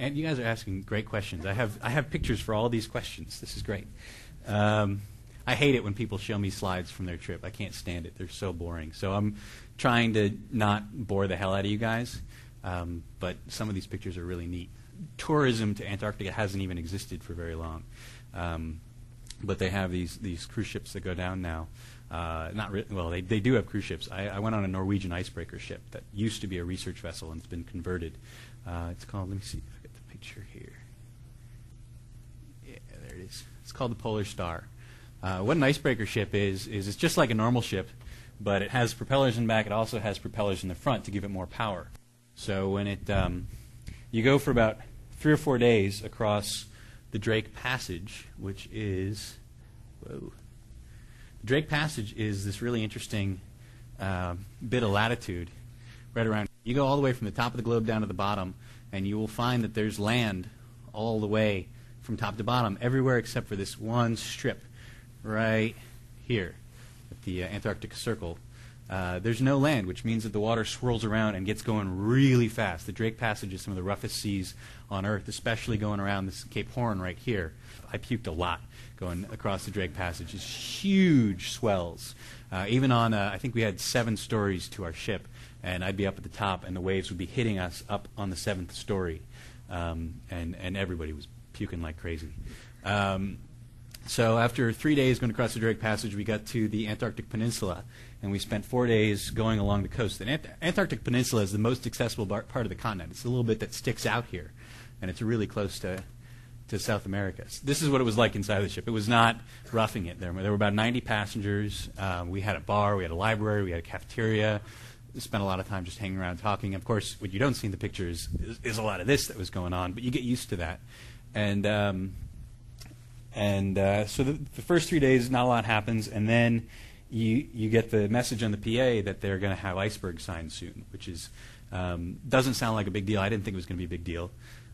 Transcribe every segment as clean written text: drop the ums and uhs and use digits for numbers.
And you guys are asking great questions. I have pictures for all these questions. This is great. I hate it when people show me slides from their trip. I can't stand it. They're so boring. So I'm trying to not bore the hell out of you guys. But some of these pictures are really neat. Tourism to Antarctica hasn't even existed for very long. But they have these cruise ships that go down now. They do have cruise ships. I went on a Norwegian icebreaker ship that used to be a research vessel and it's been converted. It's called, let me see if I get the picture here. Yeah, there it is. It's called the Polar Star. What an icebreaker ship is it's just like a normal ship, but it has propellers in the back. It also has propellers in the front to give it more power. So when you go for about 3 or 4 days across the Drake Passage, which is, the Drake Passage is this really interesting bit of latitude right around. You go all the way from the top of the globe down to the bottom, and you will find that there's land all the way from top to bottom, everywhere except for this one strip right here at the Antarctic Circle. There's no land, which means that the water swirls around and gets going really fast. The Drake Passage is some of the roughest seas on Earth, especially going around this Cape Horn right here. I puked a lot going across the Drake Passage. It's huge swells. Even on, I think we had 7 stories to our ship, and I'd be up at the top, and the waves would be hitting us up on the 7th story, and everybody was puking like crazy. So after 3 days going across the Drake Passage, we got to the Antarctic Peninsula, and we spent 4 days going along the coast. The Antarctic Peninsula is the most accessible part of the continent. It's a little bit that sticks out here, and it's really close to South America. So this is what it was like inside the ship. It was not roughing it. There were about 90 passengers. We had a bar, we had a library, we had a cafeteria. We spent a lot of time just hanging around talking. Of course, what you don't see in the pictures is a lot of this that was going on, but you get used to that. So the first 3 days, not a lot happens, and then you get the message on the PA that they're going to have iceberg signs soon, which is doesn't sound like a big deal. I didn't think it was going to be a big deal.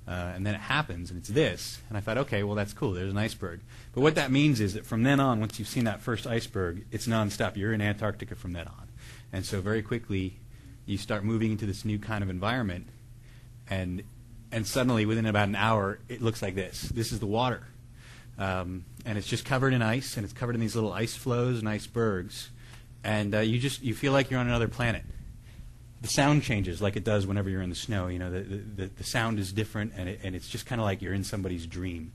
And then it happens, and it's this. And I thought, okay, well, that's cool. There's an iceberg. But what that means is that from then on, once you've seen that first iceberg, it's nonstop. You're in Antarctica from then on. And so very quickly, you start moving into this new kind of environment, and suddenly, within about an hour, it looks like this. This is the water. And it's just covered in ice, and it's covered in these little ice floes and icebergs. And you feel like you're on another planet. The sound changes like it does whenever you're in the snow. You know, the sound is different, and it's just kind of like you're in somebody's dream.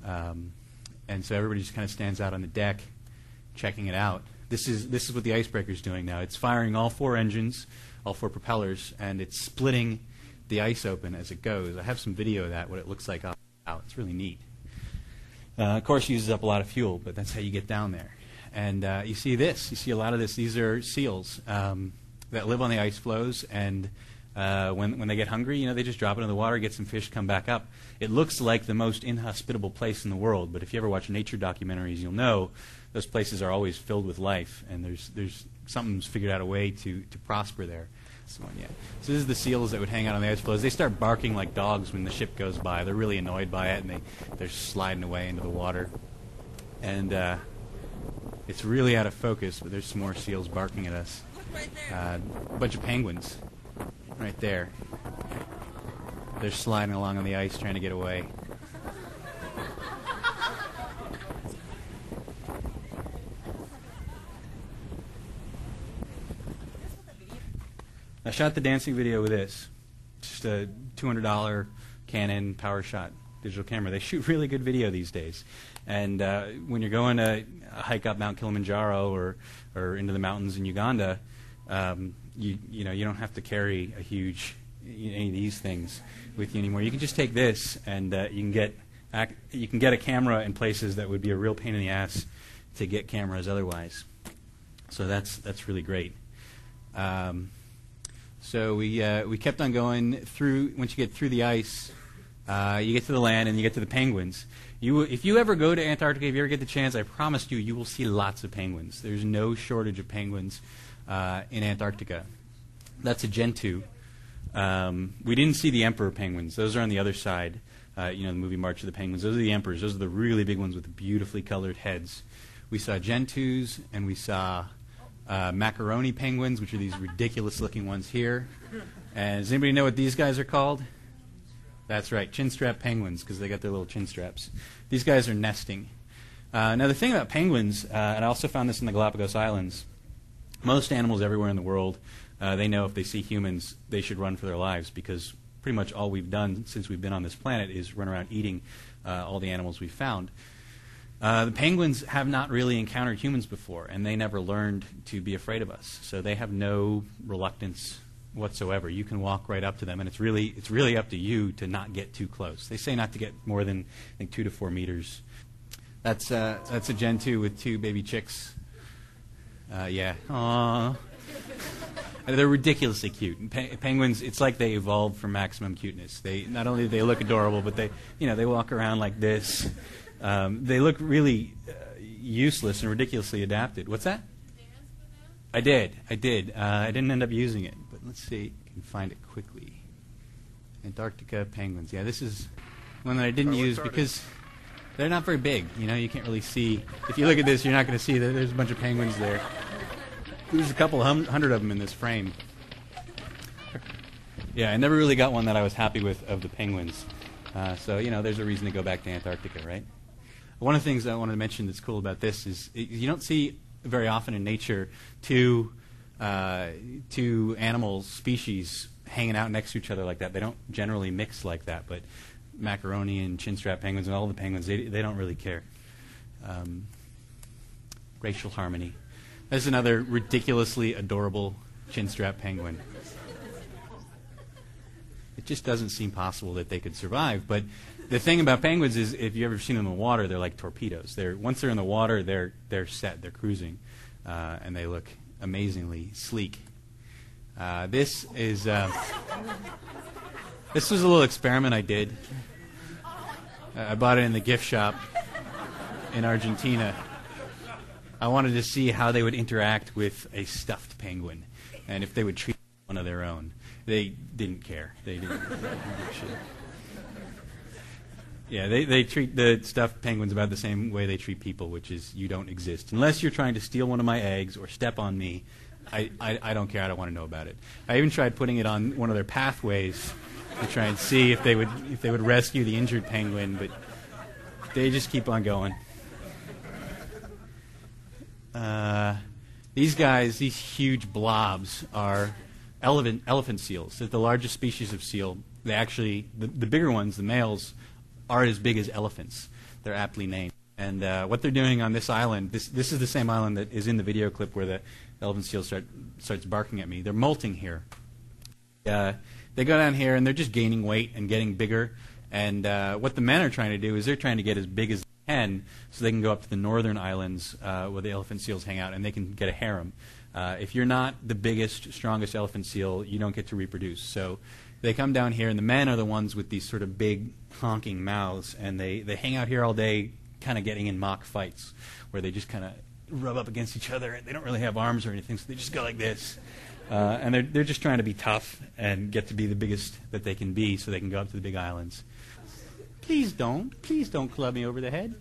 And so everybody just kind of stands out on the deck, checking it out. This is what the icebreaker's doing now. It's firing all 4 engines, all 4 propellers, and it's splitting the ice open as it goes. I have some video of that, what it looks like out. It's really neat. Of course, it uses up a lot of fuel, but that's how you get down there. And you see this. You see a lot of this. These are seals that live on the ice floes, and when they get hungry, you know, they just drop it in the water, get some fish, come back up. It looks like the most inhospitable place in the world, but if you ever watch nature documentaries, you'll know those places are always filled with life, and there's something's figured out a way to prosper there. So this is the seals that would hang out on the ice floes. They start barking like dogs when the ship goes by. They're really annoyed by it, and they're sliding away into the water. And it's really out of focus, but there's some more seals barking at us. A bunch of penguins right there. They're sliding along on the ice trying to get away. I shot the dancing video with this. Just a $200 Canon PowerShot digital camera. They shoot really good video these days. And when you're going to hike up Mount Kilimanjaro or into the mountains in Uganda, you don't have to carry a huge any of these things with you anymore. You can just take this, and you can get a camera in places that would be a real pain in the ass to get cameras otherwise. So that's really great. So we kept on going through. Once you get through the ice, you get to the land and you get to the penguins. If you ever go to Antarctica, if you ever get the chance, I promise you will see lots of penguins. There's no shortage of penguins in Antarctica. That's a gentoo. We didn't see the emperor penguins. Those are on the other side. The movie March of the Penguins. Those are the emperors. Those are the really big ones with the beautifully colored heads. We saw gentoos, and we saw macaroni penguins, which are these ridiculous-looking ones here. And does anybody know what these guys are called? That's right, chin-strap penguins, because they got their little chin straps. These guys are nesting. Now, the thing about penguins, and I also found this in the Galapagos Islands, most animals everywhere in the world, they know if they see humans, they should run for their lives, because pretty much all we've done since we've been on this planet is run around eating all the animals we've found. The penguins have not really encountered humans before, and they never learned to be afraid of us. So they have no reluctance whatsoever. You can walk right up to them, and it's really up to you to not get too close. They say not to get more than, I think, 2 to 4 meters. That's a Gen 2 with 2 baby chicks. Yeah. Aww. They're ridiculously cute. Penguins, it's like they evolved from maximum cuteness. They not only do they look adorable, but they walk around like this. They look really useless and ridiculously adapted. What's that? I did. I didn't end up using it, but let's see. I can find it quickly. Antarctica penguins. Yeah, this is one that I didn't use because they're not very big. You can't really see. If you look at this, you're not going to see that there's a bunch of penguins there. There's a couple hundred of them in this frame. Yeah, I never really got one that I was happy with of the penguins. So, there's a reason to go back to Antarctica, right? One of the things I wanted to mention that's cool about this is you don't see very often in nature two animals, species, hanging out next to each other like that. They don't generally mix like that, but macaroni and chinstrap penguins and all the penguins, they don't really care. Racial harmony. There's another ridiculously adorable chinstrap penguin. It just doesn't seem possible that they could survive. But the thing about penguins is, if you've ever seen them in the water, they're like torpedoes. Once they're in the water, they're set, they're cruising, and they look amazingly sleek. This was a little experiment I did. I bought it in the gift shop in Argentina. I wanted to see how they would interact with a stuffed penguin, and if they would treat one of their own. They didn't care. They didn't give a shit. Yeah, they treat the stuffed penguins about the same way they treat people, which is you don't exist. Unless you're trying to steal one of my eggs or step on me, I don't care. I don't want to know about it. I even tried putting it on one of their pathways to try and see if they would rescue the injured penguin, but they just keep on going. These guys, these huge blobs, are elephant seals. They're the largest species of seal. They actually, the bigger ones, the males, are as big as elephants. They're aptly named. And what they're doing on this island, this is the same island that is in the video clip where the elephant seal starts barking at me. They're molting here. They go down here and they're just gaining weight and getting bigger. And what the men are trying to do is they're trying to get as big as they can so they can go up to the northern islands where the elephant seals hang out and they can get a harem. If you're not the biggest, strongest elephant seal, you don't get to reproduce. So they come down here, and the men are the ones with these sort of big, honking mouths, and they hang out here all day kind of getting in mock fights where they just kind of rub up against each other. They don't really have arms or anything, so they just go like this. And they're just trying to be tough and get to be the biggest that they can be so they can go up to the big islands. Please don't club me over the head.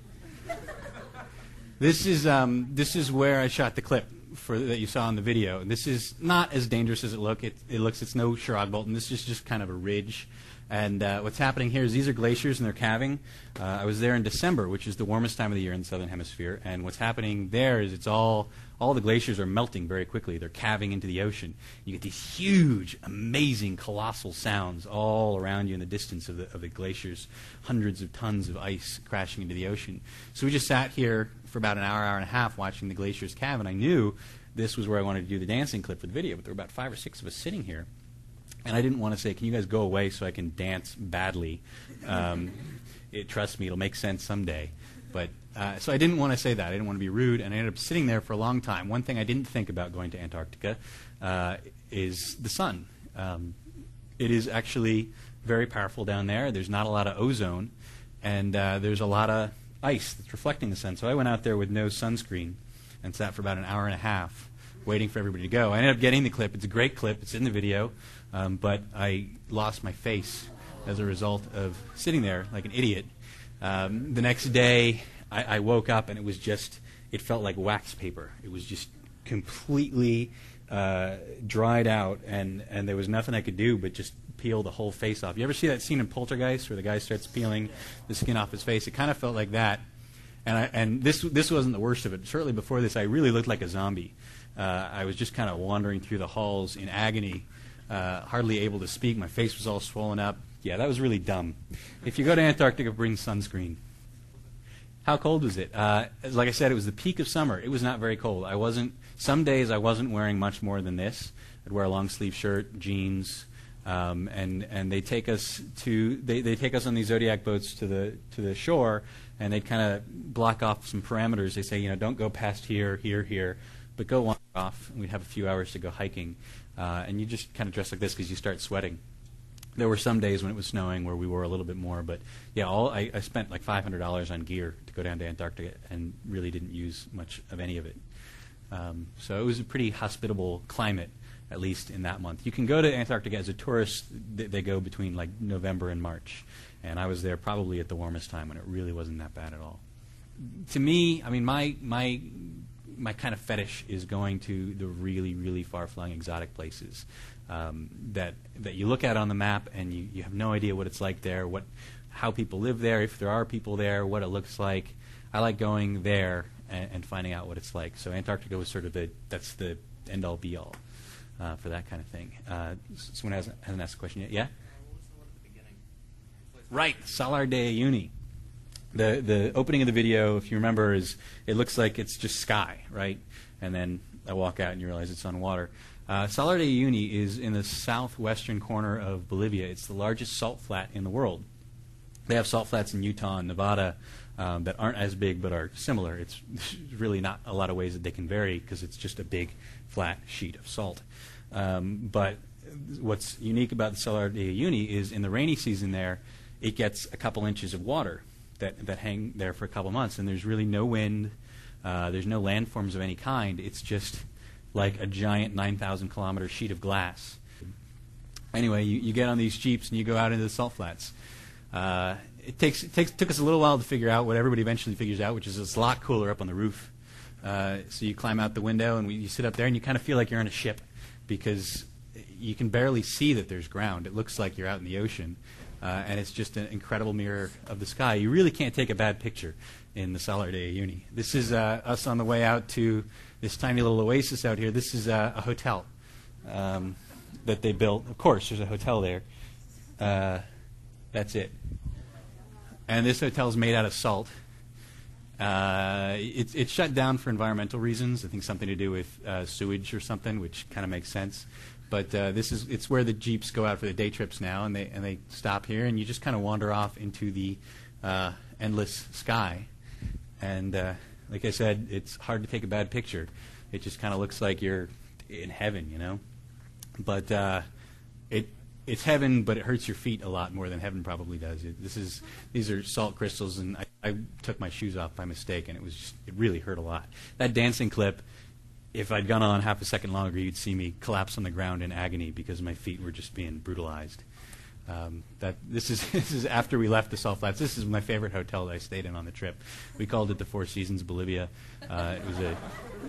This is where I shot the clip that you saw in the video. And this is not as dangerous as it looks. It's no Schragbolton. This is just kind of a ridge. And what's happening here is these are glaciers and they're calving. I was there in December, which is the warmest time of the year in the southern hemisphere. And what's happening there is all the glaciers are melting very quickly. They're calving into the ocean. You get these huge, amazing, colossal sounds all around you in the distance of the glaciers. Hundreds of tons of ice crashing into the ocean. So we just sat here for about an hour and a half watching the glaciers calve, and I knew this was where I wanted to do the dancing clip for the video, but there were about 5 or 6 of us sitting here. And I didn't want to say, can you guys go away so I can dance badly? Trust me, it'll make sense someday. But so I didn't want to say that. I didn't want to be rude, and I ended up sitting there for a long time. One thing I didn't think about going to Antarctica is the sun. It is actually very powerful down there. There's not a lot of ozone, and there's a lot of ice that's reflecting the sun. So I went out there with no sunscreen and sat for about an hour and a half waiting for everybody to go. I ended up getting the clip. It's a great clip. It's in the video. But I lost my face as a result of sitting there like an idiot. The next day, I woke up and it felt like wax paper. It was just completely dried out, and there was nothing I could do but just peel the whole face off. You ever see that scene in Poltergeist where the guy starts peeling the skin off his face? It kind of felt like that. And this wasn't the worst of it. Shortly before this, I really looked like a zombie. I was just kind of wandering through the halls in agony, hardly able to speak. My face was all swollen up. Yeah, that was really dumb. If you go to Antarctica, bring sunscreen. How cold was it? Like I said, it was the peak of summer. It was not very cold. Some days I wasn't wearing much more than this. I'd wear a long sleeve shirt, jeans, and they take us they take us on these Zodiac boats to the shore, and they kind of block off some parameters. They say, don't go past here, here, but go wander off. And we'd have a few hours to go hiking, and you just kind of dress like this because you start sweating. There were some days when it was snowing where we wore a little bit more, but yeah, I spent like $500 on gear to go down to Antarctica and really didn't use much of any of it. So it was a pretty hospitable climate, at least in that month. You can go to Antarctica as a tourist. They go between like November and March, and I was there probably at the warmest time when it really wasn't that bad at all. To me, I mean, my kind of fetish is going to the really, really far-flung exotic places that you look at on the map and you have no idea what it's like there, how people live there, if there are people there, what it looks like. I like going there and finding out what it's like. So Antarctica was sort of that's the end-all, be-all for that kind of thing. Someone hasn't asked a question yet. Yeah? What was the one at the beginning? Right, Salar de Uyuni. The opening of the video, if you remember, is it looks like it's just sky, right? And then I walk out and you realize it's on water. Salar de Uyuni is in the southwestern corner of Bolivia. It's the largest salt flat in the world. They have salt flats in Utah and Nevada that aren't as big but are similar. It's really not a lot of ways that they can vary because it's just a big flat sheet of salt. But what's unique about the Salar de Uyuni is in the rainy season there, it gets a couple inches of water that hang there for a couple months, and there's really no wind. There's no landforms of any kind. It's just like a giant 9,000-kilometer sheet of glass. Anyway, you get on these jeeps and you go out into the salt flats. It took us a little while to figure out what everybody eventually figures out, which is it's a lot cooler up on the roof. So you climb out the window and you sit up there and you kind of feel like you're on a ship because you can barely see that there's ground. It looks like you're out in the ocean. And it's just an incredible mirror of the sky. You really can't take a bad picture in the Salar de Uyuni. This is us on the way out to this tiny little oasis out here. This is a hotel that they built. Of course, there's a hotel there. That's it. And this hotel is made out of salt. It's shut down for environmental reasons. I think something to do with sewage or something, which kind of makes sense. But it's where the jeeps go out for the day trips now, and they stop here, and you just kind of wander off into the endless sky. And like I said, it's hard to take a bad picture. It just kind of looks like you're in heaven, But it's heaven, but it hurts your feet a lot more than heaven probably does. These are salt crystals, and I took my shoes off by mistake, and it really hurt a lot. That dancing clip. If I'd gone on half a second longer, you'd see me collapse on the ground in agony because my feet were just being brutalized. This is after we left the salt flats. This is my favorite hotel that I stayed in on the trip. We called it the Four Seasons Bolivia. It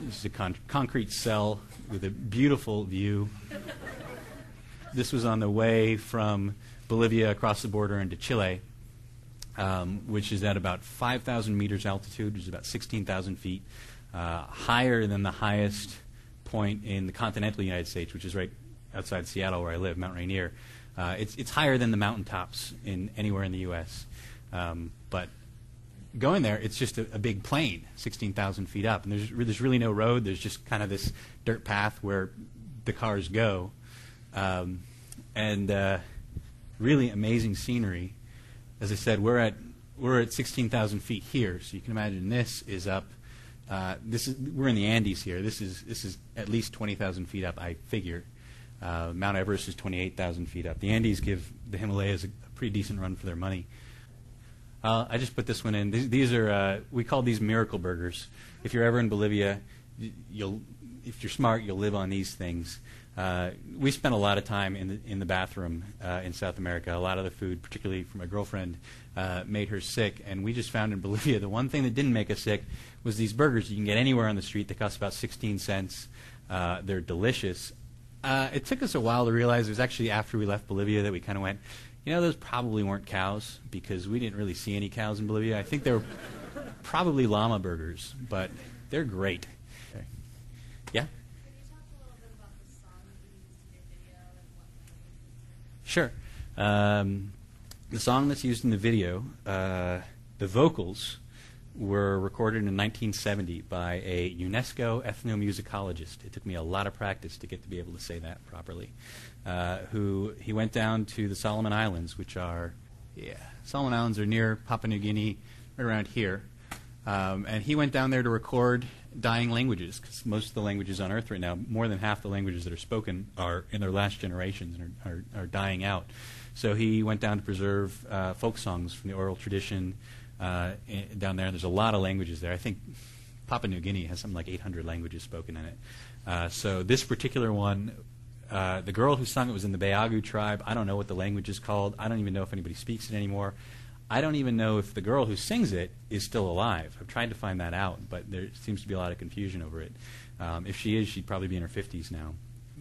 was a concrete cell with a beautiful view. This was on the way from Bolivia across the border into Chile, which is at about 5,000 meters altitude, which is about 16,000 feet. Higher than the highest point in the continental United States, which is right outside Seattle where I live, Mount Rainier. It's higher than the mountaintops anywhere in the U.S. But going there, it's just a big plain, 16,000 feet up. And there's really no road. There's just kind of this dirt path where the cars go. And really amazing scenery. As I said, we're at 16,000 feet here, so you can imagine this is up. We're in the Andes here. This is at least 20,000 feet up, I figure. Mount Everest is 28,000 feet up. The Andes give the Himalayas a pretty decent run for their money. I just put this one in. These are we call these miracle burgers. If you're ever in Bolivia, if you're smart, you'll live on these things. We spent a lot of time in the bathroom in South America. A lot of the food, particularly for my girlfriend, made her sick. And we just found in Bolivia the one thing that didn't make us sick was these burgers you can get anywhere on the street. They cost about 16 cents. They're delicious. It took us a while to realize. It was actually after we left Bolivia that we kind of went, those probably weren't cows, because we didn't really see any cows in Bolivia. I think they were probably llama burgers, but they're great. Okay. Yeah? Can you talk a little bit about the song that you used in your video and what language? Sure. The song that's used in the video, the vocals were recorded in 1970 by a UNESCO ethnomusicologist. It took me a lot of practice to get to be able to say that properly. He went down to the Solomon Islands, which are, Solomon Islands are near Papua New Guinea, right around here. And he went down there to record dying languages, because most of the languages on Earth right now, more than half the languages that are spoken are in their last generations and are dying out. So he went down to preserve folk songs from the oral tradition down there. There's a lot of languages there. I think Papua New Guinea has something like 800 languages spoken in it. So this particular one, the girl who sung it was in the Bayagu tribe. I don't know what the language is called. I don't even know if anybody speaks it anymore. I don't even know if the girl who sings it is still alive. I've tried to find that out, but there seems to be a lot of confusion over it. If she is, she'd probably be in her 50s now.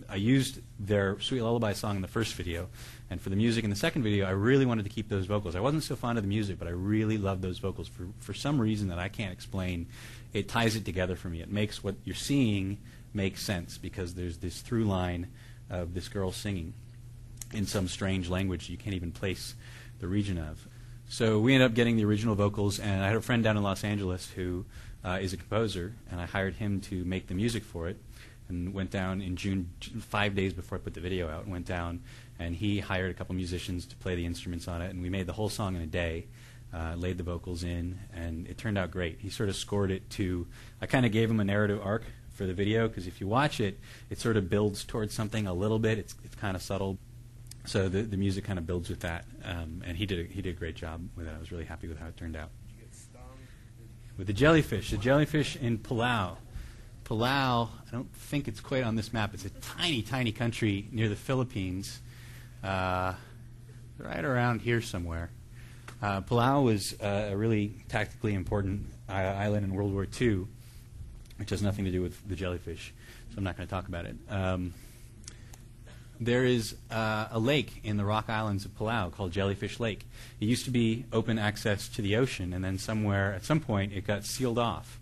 I used their Sweet Lullaby song in the first video, and for the music in the second video, I really wanted to keep those vocals. I wasn't so fond of the music, but I really loved those vocals. For some reason that I can't explain, it ties it together for me. It makes what you're seeing make sense, because there's this through line of this girl singing in some strange language you can't even place the region of. So we ended up getting the original vocals, and I had a friend down in Los Angeles who is a composer, and I hired him to make the music for it, and went down in June, 5 days before I put the video out, and went down, and he hired a couple musicians to play the instruments on it, and we made the whole song in a day, laid the vocals in, and it turned out great. He sort of scored it to, I kind of gave him a narrative arc for the video, because if you watch it, it sort of builds towards something a little bit. It's kind of subtle. So the music kind of builds with that, and he did a great job with it. I was really happy with how it turned out. Did you get stung? With the jellyfish in Palau. Palau, I don't think it's quite on this map. It's a tiny, tiny country near the Philippines, right around here somewhere. Palau was a really tactically important island in World War II, which has nothing to do with the jellyfish, so I'm not going to talk about it. There is a lake in the Rock Islands of Palau called Jellyfish Lake. It used to be open access to the ocean, and then at some point, it got sealed off.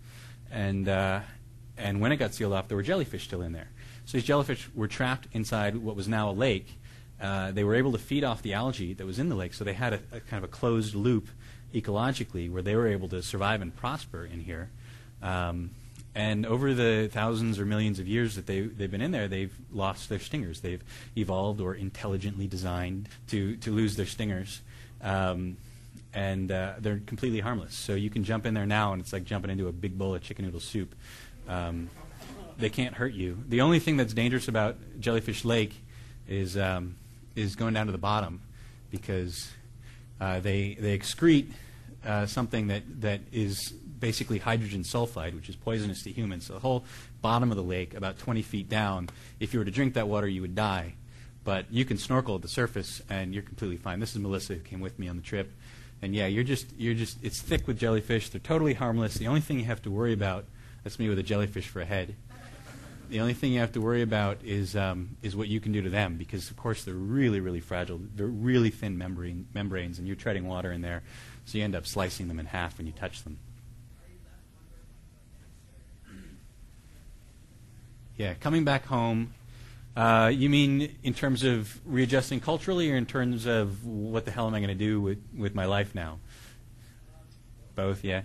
And when it got sealed off, there were jellyfish still in there. So these jellyfish were trapped inside what was now a lake. They were able to feed off the algae that was in the lake, so they had a kind of a closed loop ecologically where they were able to survive and prosper in here. And over the thousands or millions of years that they've been in there, they've lost their stingers. They've evolved or intelligently designed to lose their stingers. And they're completely harmless. So you can jump in there now, and it's like jumping into a big bowl of chicken noodle soup. They can't hurt you. The only thing that's dangerous about Jellyfish Lake is going down to the bottom, because they excrete something that is basically hydrogen sulfide, which is poisonous to humans. So the whole bottom of the lake, about 20 feet down, if you were to drink that water, you would die. But you can snorkel at the surface, and you're completely fine. This is Melissa, who came with me on the trip. And yeah, it's thick with jellyfish. They're totally harmless. The only thing you have to worry about, that's me with a jellyfish for a head. The only thing you have to worry about is what you can do to them, because of course they're really, really fragile. They're really thin membranes, and you're treading water in there, so you end up slicing them in half when you touch them. Yeah, coming back home. You mean in terms of readjusting culturally, or in terms of what the hell am I going to do with my life now? Both, yeah.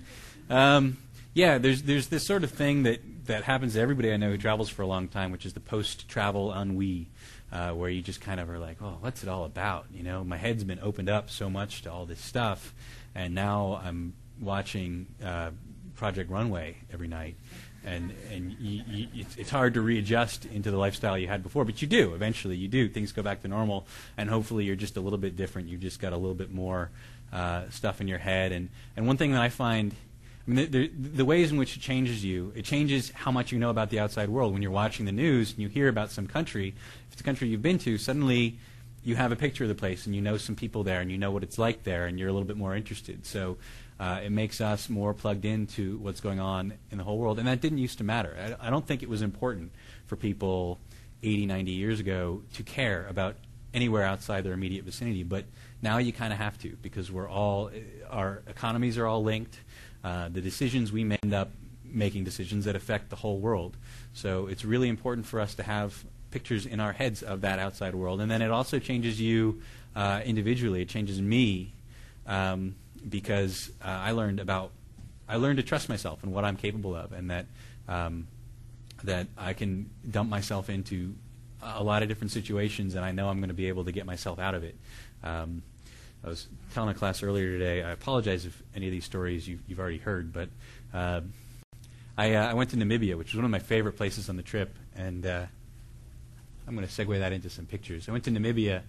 Yeah, there's this sort of thing that happens to everybody I know who travels for a long time, which is the post-travel ennui, where you just kind of are like, oh, what's it all about? You know, my head's been opened up so much to all this stuff, and now I'm watching Project Runway every night. And it's hard to readjust into the lifestyle you had before, but you do. Eventually you do. Things go back to normal, and hopefully you're just a little bit different. You've just got a little bit more stuff in your head. And one thing that I find, I mean, the ways in which it changes how much you know about the outside world. When you're watching the news and you hear about some country, if it's a country you've been to, suddenly you have a picture of the place, and you know some people there, and you know what it's like there, and you're a little bit more interested. So it makes us more plugged into what's going on in the whole world, and that didn't used to matter. I don't think it was important for people 80, 90 years ago to care about anywhere outside their immediate vicinity, but now you kind of have to, because our economies are all linked. The decisions we may end up making decisions that affect the whole world. So it's really important for us to have pictures in our heads of that outside world. And then it also changes you individually. It changes me because I learned to trust myself and what I'm capable of, and that I can dump myself into a lot of different situations, and I know I'm going to be able to get myself out of it. I was telling a class earlier today, I apologize if any of these stories you've already heard, but I went to Namibia, which was one of my favorite places on the trip, and I'm going to segue that into some pictures. I went to Namibia,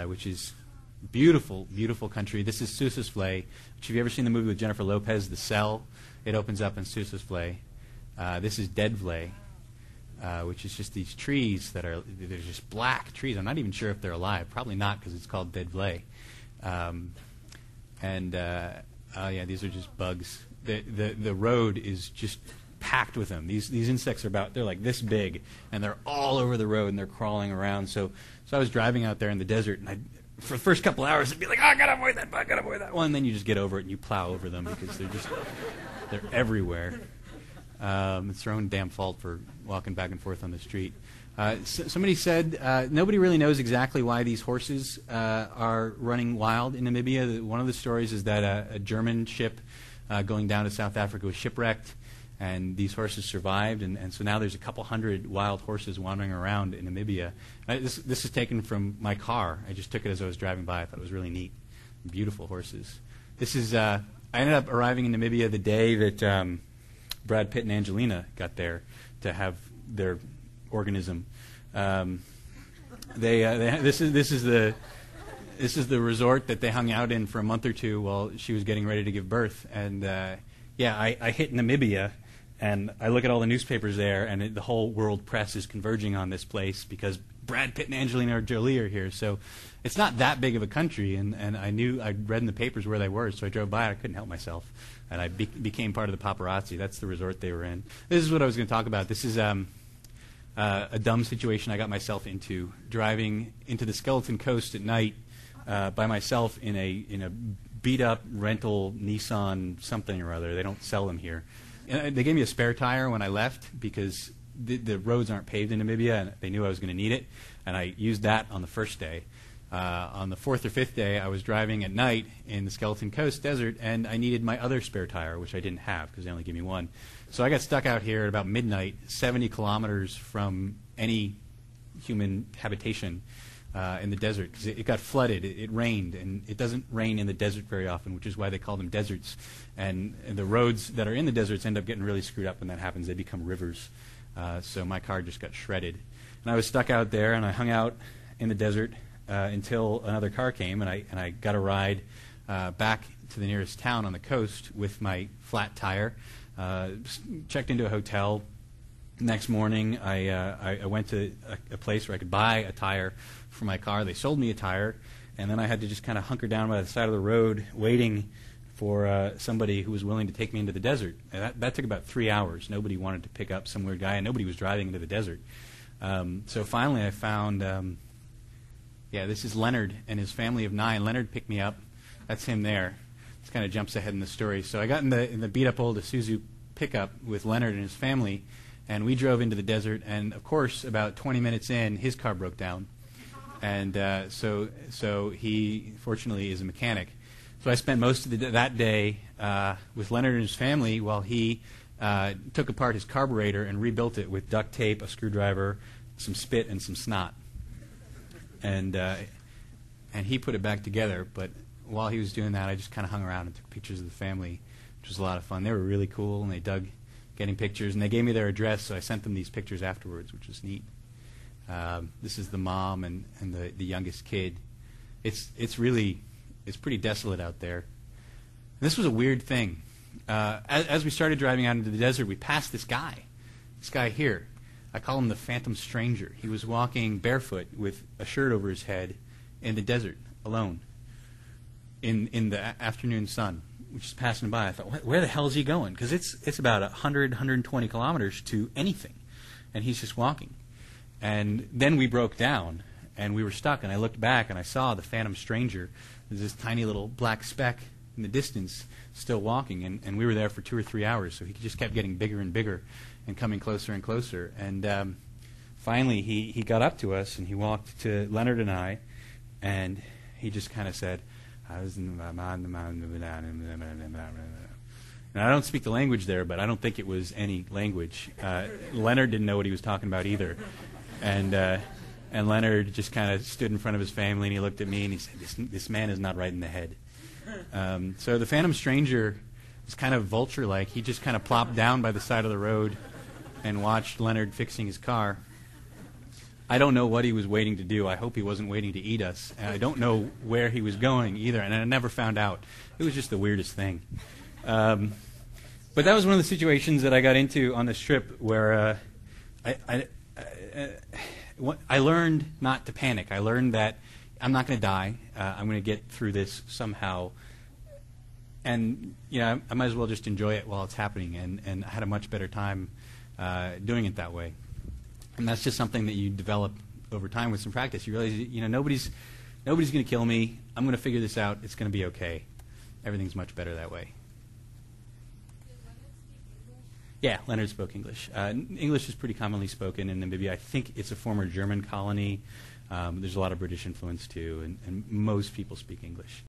which is beautiful, beautiful country. This is Sossusvlei, which, have you ever seen the movie with Jennifer Lopez, The Cell? It opens up in Sossusvlei. This is Deadvlei, which is just these trees they're just black trees. I'm not even sure if they're alive. Probably not, because it's called Deadvlei. Yeah, these are just bugs. The road is just packed with them. These insects they're like this big, and they're all over the road, and they're crawling around. So I was driving out there in the desert, and for the first couple hours, I'd be like, oh, I gotta avoid that bug, gotta avoid that one. And then you just get over it and you plow over them because they're everywhere. It's their own damn fault for walking back and forth on the street. Somebody said nobody really knows exactly why these horses are running wild in Namibia. One of the stories is that a German ship going down to South Africa was shipwrecked, and these horses survived, and so now there's a couple hundred wild horses wandering around in Namibia. This is taken from my car. I just took it as I was driving by. I thought it was really neat. Beautiful horses. This is I ended up arriving in Namibia the day that Brad Pitt and Angelina got there to have their organism. This is the resort that they hung out in for a month or two while she was getting ready to give birth. And I hit Namibia, and I look at all the newspapers there, and the whole world press is converging on this place because Brad Pitt and Angelina Jolie are here. So it's not that big of a country, and I'd read in the papers where they were, so I drove by. I couldn't help myself, and I became part of the paparazzi. That's the resort they were in. This is what I was going to talk about. This is a dumb situation I got myself into, driving into the Skeleton Coast at night by myself in a beat-up rental Nissan something or other. They don't sell them here. And they gave me a spare tire when I left because the roads aren't paved in Namibia, and they knew I was going to need it, and I used that on the first day. On the fourth or fifth day, I was driving at night in the Skeleton Coast desert, and I needed my other spare tire, which I didn't have because they only gave me one. So I got stuck out here at about midnight, 70 kilometers from any human habitation in the desert, because it got flooded. It rained, and it doesn't rain in the desert very often, which is why they call them deserts. And the roads that are in the deserts end up getting really screwed up when that happens. They become rivers. So my car just got shredded. And I was stuck out there, and I hung out in the desert until another car came, and I got a ride back to the nearest town on the coast with my flat tire. Checked into a hotel. Next morning, I went to a place where I could buy a tire for my car. They sold me a tire, and then I had to just kind of hunker down by the side of the road waiting for somebody who was willing to take me into the desert. And that took about 3 hours. Nobody wanted to pick up some weird guy, and nobody was driving into the desert. So finally I found, this is Leonard and his family of 9. Leonard picked me up. That's him there. This kind of jumps ahead in the story. So I got in the beat-up old Isuzu pickup with Leonard and his family, and we drove into the desert. And, of course, about 20 minutes in, his car broke down. And so he, fortunately, is a mechanic. So I spent most of that day with Leonard and his family while he took apart his carburetor and rebuilt it with duct tape, a screwdriver, some spit, and some snot. And he put it back together. But while he was doing that, I just kind of hung around and took pictures of the family, which was a lot of fun. They were really cool, and they dug getting pictures. And they gave me their address, so I sent them these pictures afterwards, which was neat. This is the mom and the youngest kid. It's pretty desolate out there. And this was a weird thing. As we started driving out into the desert, we passed this guy here. I call him the Phantom Stranger. He was walking barefoot with a shirt over his head in the desert, alone, in the afternoon sun, which is passing by. I thought, where the hell is he going? Because it's about 100, 120 kilometers to anything, and he's just walking. And then we broke down, and we were stuck. And I looked back, and I saw the phantom stranger. There's this tiny little black speck in the distance still walking, and we were there for 2 or 3 hours, so he just kept getting bigger and bigger and coming closer and closer. And finally, he got up to us, and he walked to Leonard and I, and he just kind of said, and I don't speak the language there, but I don't think it was any language. Leonard didn't know what he was talking about either. And Leonard just kind of stood in front of his family, and he looked at me, and he said, this man is not right in the head. So the phantom stranger was kind of vulture-like. He just kind of plopped down by the side of the road and watched Leonard fixing his car. I don't know what he was waiting to do. I hope he wasn't waiting to eat us. And I don't know where he was going either, and I never found out. It was just the weirdest thing. But that was one of the situations that I got into on this trip where I learned not to panic. I learned that I'm not going to die. I'm going to get through this somehow. And I might as well just enjoy it while it's happening. And I had a much better time doing it that way. And that's just something that you develop over time with some practice. You realize, nobody's going to kill me. I'm going to figure this out. It's going to be okay. Everything's much better that way. Did Leonard speak English? Yeah, Leonard spoke English. English is pretty commonly spoken in Namibia. I think it's a former German colony. There's a lot of British influence too, and most people speak English.